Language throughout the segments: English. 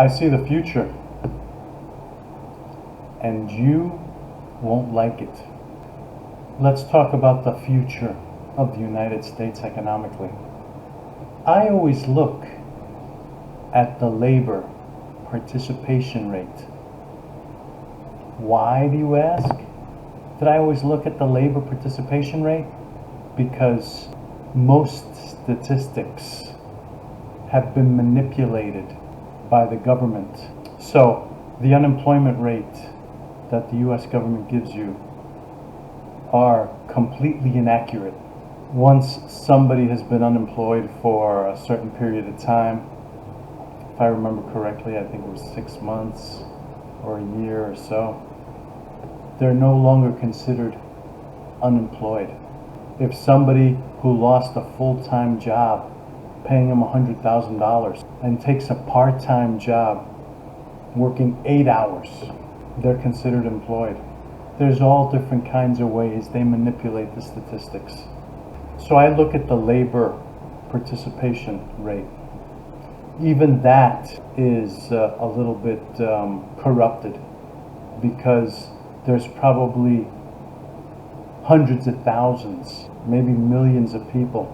I see the future, and you won't like it. Let's talk about the future of the United States economically. I always look at the labor participation rate. Why, do you ask? Did I always look at the labor participation rate? Because most statistics have been manipulated by the government. So the unemployment rate that the US government gives you are completely inaccurate. Once somebody has been unemployed for a certain period of time, if I remember correctly, I think it was 6 months or a year or so, they're no longer considered unemployed. If somebody who lost a full-time job paying them $100,000 and takes a part-time job working 8 hours, they're considered employed. There's all different kinds of ways they manipulate the statistics. So I look at the labor participation rate. Even that is a little bit corrupted, because there's probably hundreds of thousands, maybe millions of people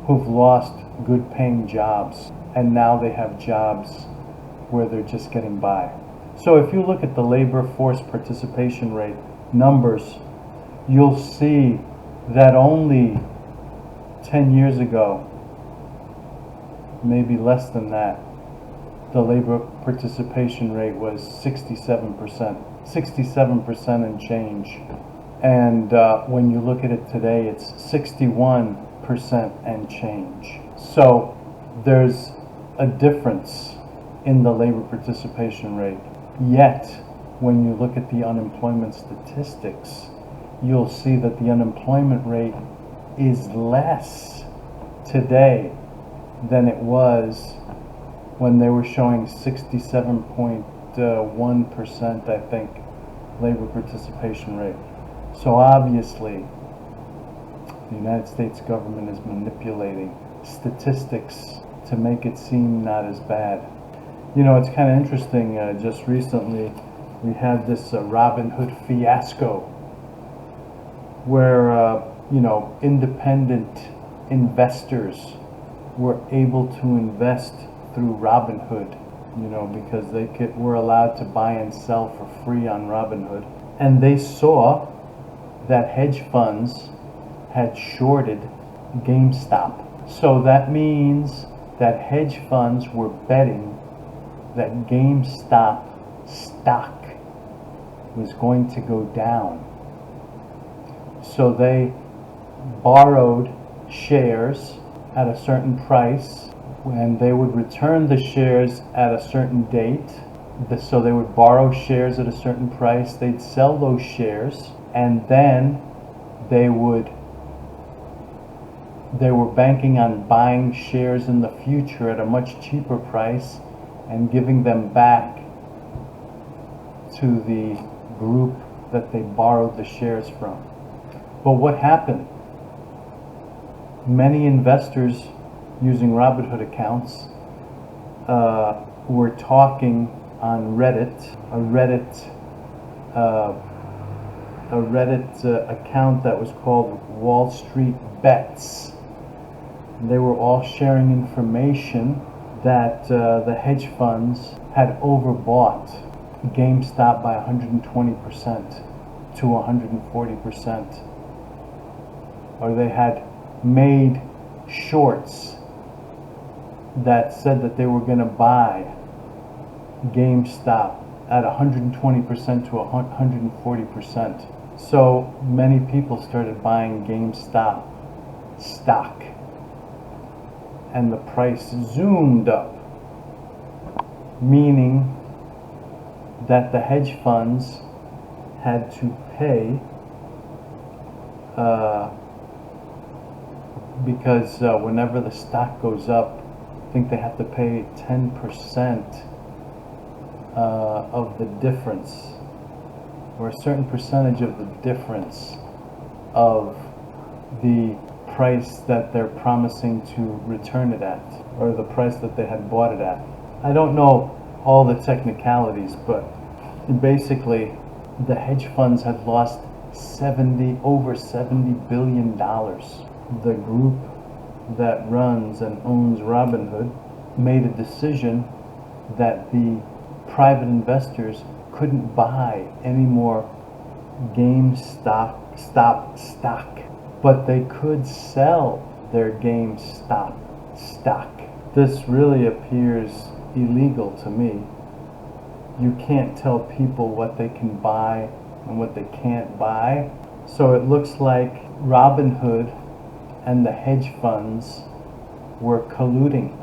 who've lost good paying jobs, and now they have jobs where they're just getting by. So if you look at the labor force participation rate numbers, you'll see that only 10 years ago, maybe less than that, the labor participation rate was 67% and change. And when you look at it today, it's 61% and change. So there's a difference in the labor participation rate. Yet, when you look at the unemployment statistics, you'll see that the unemployment rate is less today than it was when they were showing 67.1%, I think, labor participation rate. So obviously, the United States government is manipulating statistics to make it seem not as bad. You know, it's kind of interesting, just recently we had this Robin Hood fiasco where, independent investors were able to invest through Robin Hood, because they were allowed to buy and sell for free on Robin Hood. And they saw that hedge funds had shorted GameStop. So that means that hedge funds were betting that GameStop stock was going to go down. So they borrowed shares at a certain price, and they would return the shares at a certain date. So they would borrow shares at a certain price, they'd sell those shares, and then they were banking on buying shares in the future at a much cheaper price and giving them back to the group that they borrowed the shares from. But what happened? Many investors using Robinhood accounts were talking on Reddit, a Reddit account that was called Wall Street Bets. They were all sharing information that the hedge funds had overbought GameStop by 120% to 140%. Or they had made shorts that said that they were going to buy GameStop at 120% to 140%. So many people started buying GameStop stock, and the price zoomed up, meaning that the hedge funds had to pay because whenever the stock goes up, I think they have to pay 10% of the difference, or a certain percentage of the difference of the price that they're promising to return it at, or the price that they had bought it at. I don't know all the technicalities, but basically the hedge funds had lost over $70 billion. The group that runs and owns Robinhood made a decision that the private investors couldn't buy any more GameStop stock, but they could sell their GameStop stock. This really appears illegal to me. You can't tell people what they can buy and what they can't buy. So it looks like Robinhood and the hedge funds were colluding.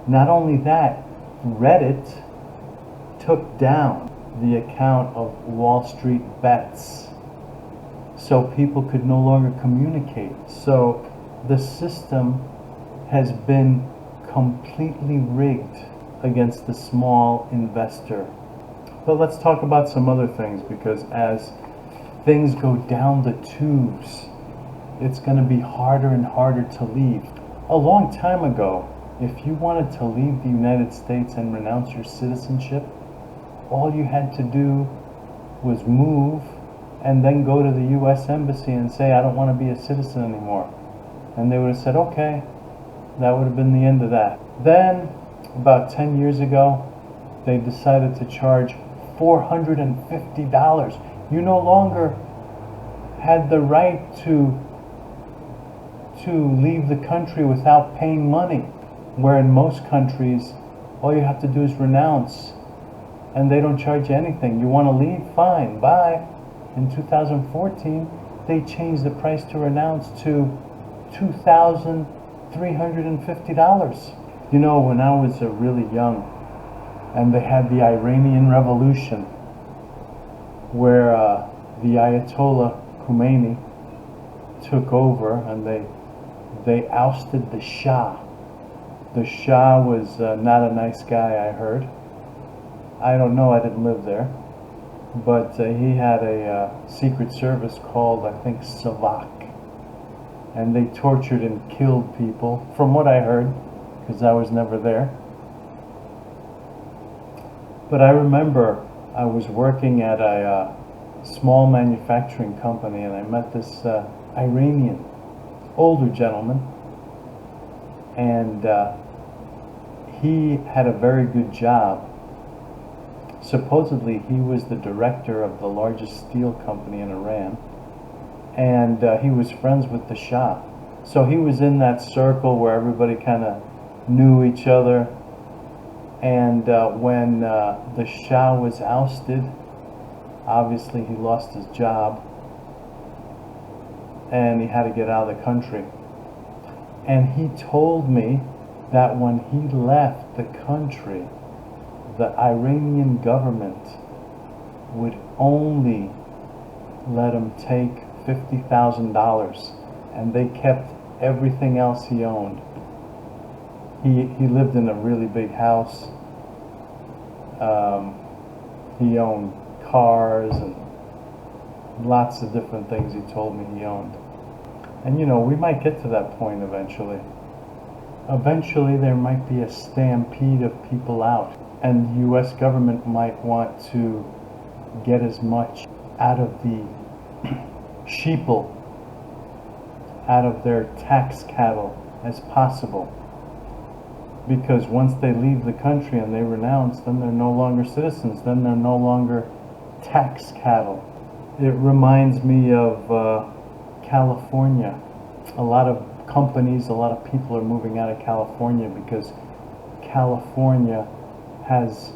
Not only that, Reddit took down the account of Wall Street Bets so people could no longer communicate. So the system has been completely rigged against the small investor. But let's talk about some other things, because as things go down the tubes, it's going to be harder and harder to leave. A long time ago, if you wanted to leave the United States and renounce your citizenship, all you had to do was move and then go to the US Embassy and say, I don't want to be a citizen anymore. And they would have said, okay. That would have been the end of that. Then, about 10 years ago, they decided to charge $450. You no longer had the right to leave the country without paying money, where in most countries, all you have to do is renounce, and they don't charge you anything. You want to leave? Fine, bye. In 2014, they changed the price to renounce to $2,350. You know, when I was really young, and they had the Iranian Revolution, where the Ayatollah Khomeini took over, and they ousted the Shah. The Shah was not a nice guy, I heard. I don't know, I didn't live there. But he had a secret service called, I think, Savak. And they tortured and killed people, from what I heard, because I was never there. But I remember I was working at a small manufacturing company, and I met this Iranian older gentleman, and he had a very good job. Supposedly he was the director of the largest steel company in Iran, and he was friends with the Shah. So he was in that circle where everybody kind of knew each other. And when the Shah was ousted, obviously he lost his job and he had to get out of the country. And he told me that when he left the country, the Iranian government would only let him take $50,000, and they kept everything else he owned. He lived in a really big house. He owned cars and lots of different things he told me he owned. And you know, we might get to that point eventually. Eventually there might be a stampede of people out, and the US government might want to get as much out of the sheeple, out of their tax cattle as possible. Because once they leave the country and they renounce, then they're no longer citizens, then they're no longer tax cattle. It reminds me of California. A lot of companies, a lot of people are moving out of California because California has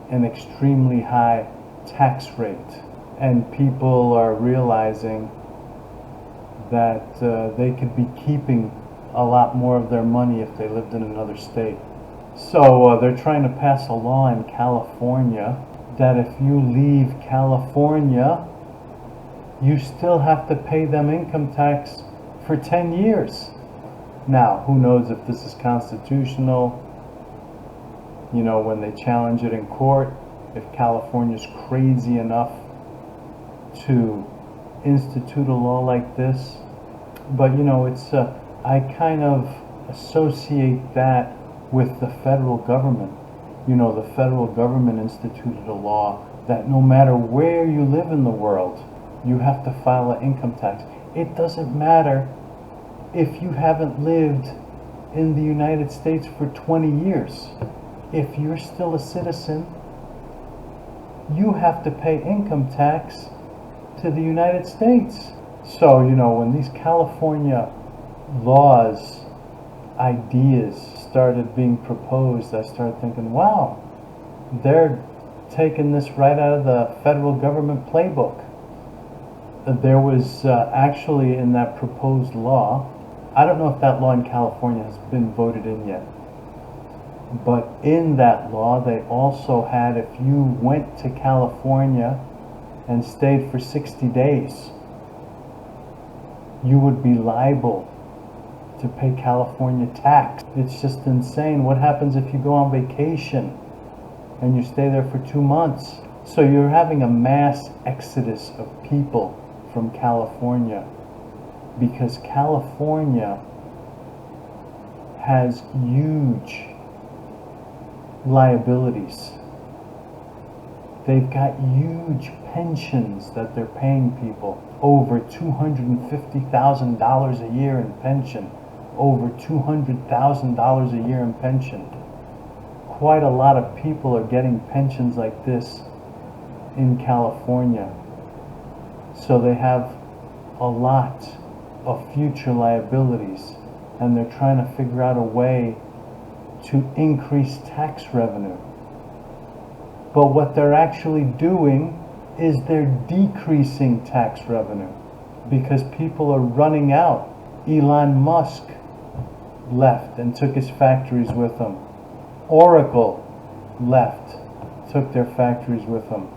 an extremely high tax rate, and people are realizing that they could be keeping a lot more of their money if they lived in another state. So they're trying to pass a law in California that if you leave California, you still have to pay them income tax for 10 years. Now, who knows if this is constitutional? You know, when they challenge it in court, if California's crazy enough to institute a law like this. But you know, it's I kind of associate that with the federal government. the federal government instituted a law that no matter where you live in the world, you have to file an income tax. It doesn't matter if you haven't lived in the United States for 20 years. If you're still a citizen, you have to pay income tax to the United States. So, when these California laws, ideas started being proposed, I started thinking, wow, they're taking this right out of the federal government playbook. There was actually in that proposed law, I don't know if that law in California has been voted in yet, but in that law they also had, if you went to California and stayed for 60 days, you would be liable to pay California tax. It's just insane. What happens if you go on vacation and you stay there for 2 months? So you're having a mass exodus of people from California because California has huge liabilities. They've got huge pensions that they're paying people. Over $250,000 a year in pension. Over $200,000 a year in pension. Quite a lot of people are getting pensions like this in California. So they have a lot of future liabilities, and they're trying to figure out a way to increase tax revenue. But what they're actually doing is they're decreasing tax revenue because people are running out. Elon Musk left and took his factories with him. Oracle left, took their factories with him.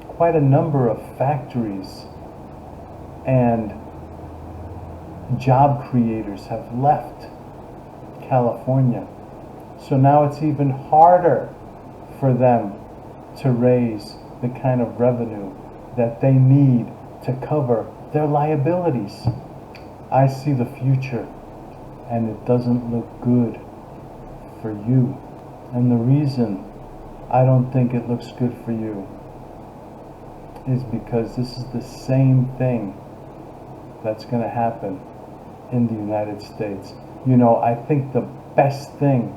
Quite a number of factories and job creators have left California. So now it's even harder for them to raise the kind of revenue that they need to cover their liabilities. I see the future, and it doesn't look good for you. And the reason I don't think it looks good for you is because this is the same thing that's going to happen in the United States. I think the best thing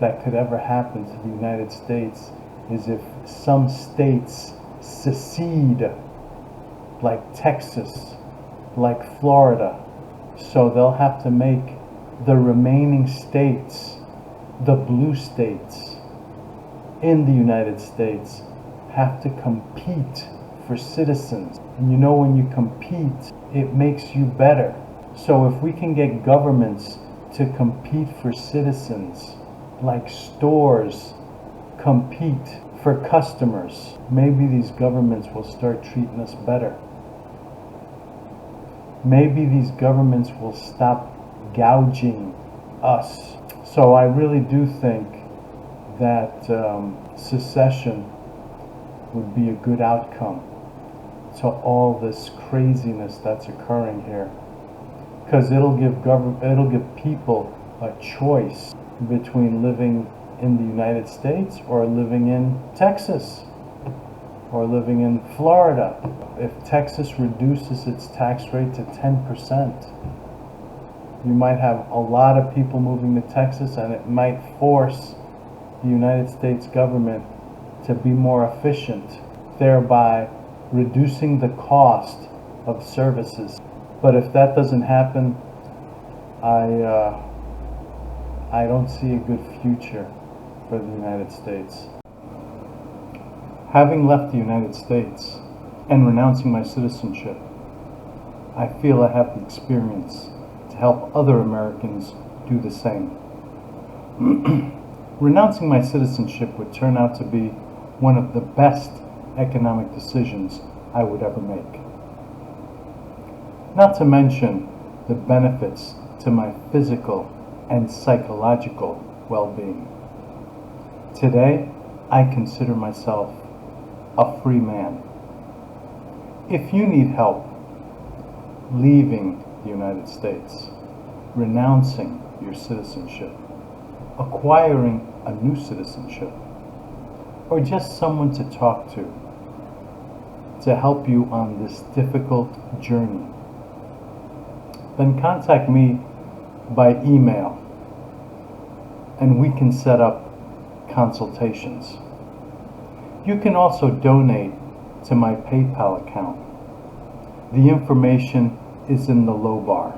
that could ever happen to the United States is if some states secede, like Texas, like Florida. So they'll have to make the remaining states, the blue states in the United States, have to compete for citizens. And when you compete, it makes you better. So if we can get governments to compete for citizens, like stores compete for customers, maybe these governments will start treating us better. Maybe these governments will stop gouging us. So I really do think that secession would be a good outcome to all this craziness that's occurring here, because it'll give people a choice between living in the United States or living in Texas or living in Florida. If Texas reduces its tax rate to 10%, you might have a lot of people moving to Texas, and it might force the United States government to be more efficient, thereby reducing the cost of services. But if that doesn't happen, I don't see a good future for the United States. Having left the United States and renouncing my citizenship, I feel I have the experience to help other Americans do the same. Renouncing my citizenship would turn out to be one of the best economic decisions I would ever make. Not to mention the benefits to my physical and psychological well-being. Today, I consider myself a free man. If you need help leaving the United States, renouncing your citizenship, acquiring a new citizenship, or just someone to talk to help you on this difficult journey, then contact me by email and we can set up consultations. You can also donate to my PayPal account. The information is in the low bar.